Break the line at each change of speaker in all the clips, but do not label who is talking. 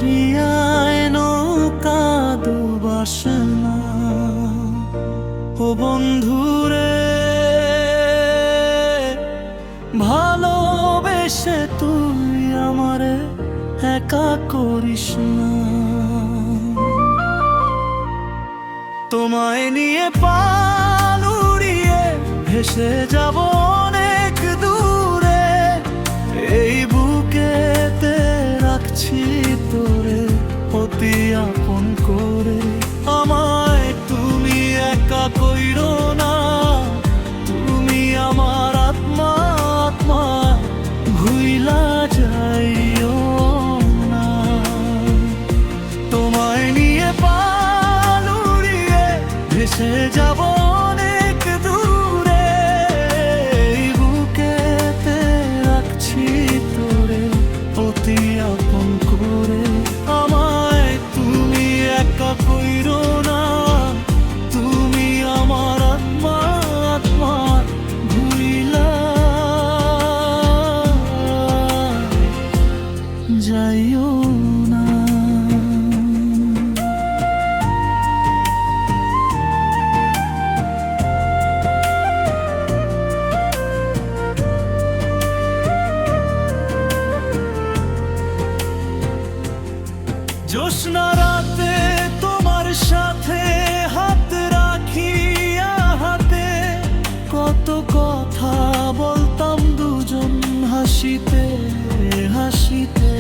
দরিয়ায় নৌকা ডুবাসে না। ও বন্ধুরে, ভালোবেসে তুই আমারে একা করিস না। তোমায় নিয়ে পাল উড়িয়ে ভেসে যাব অনেক দূরে, এই বুকেতে রাখছি তোরে অতি আপন করে। আমায় তুমি একা কইরো না, তুমি আমার আত্মা আত্মা, ভুইলা যাইও না। তোমায় নিয়ে পাল উড়িয়ে ভেসে যাব অনেক দূরে, এই বুকেতে রাখছি তোরে অতি আপন করে। আমায় তুমি একা কইরো না, তুমি আমার আত্মা আত্মা, ভুইলা যাইও না। জ্যোৎস্না রাতে তোমার সাথে হাত রাখিয়া হাতে, কত কথা বলতাম দুজন হাসিতে হাসিতে।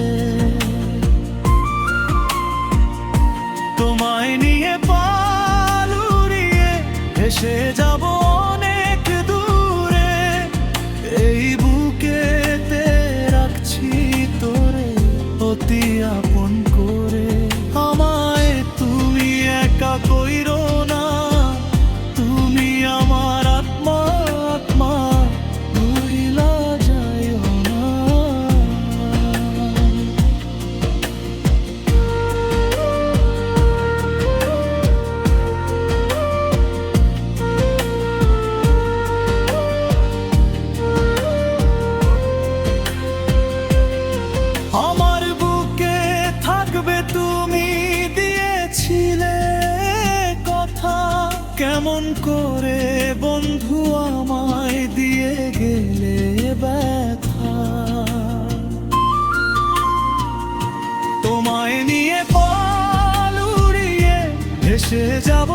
তোমায় নিয়ে পাল উড়িয়ে ভেসে যাব অনেক দূরে, এই বুকেতে রাখছি তোরে অতি আপন করে। আমায় তুমি একা কইরো না, তুমি আমার আত্মা আত্মা, ভুইলা যাইও না। আমার বুকে থাকবে তুমি দিয়েছিলে কথা, কেমন করে বন্ধু আমায় দিয়ে গেলে ব্যথা। তোমায় নিয়ে পাল উড়িয়ে ভেসে যাব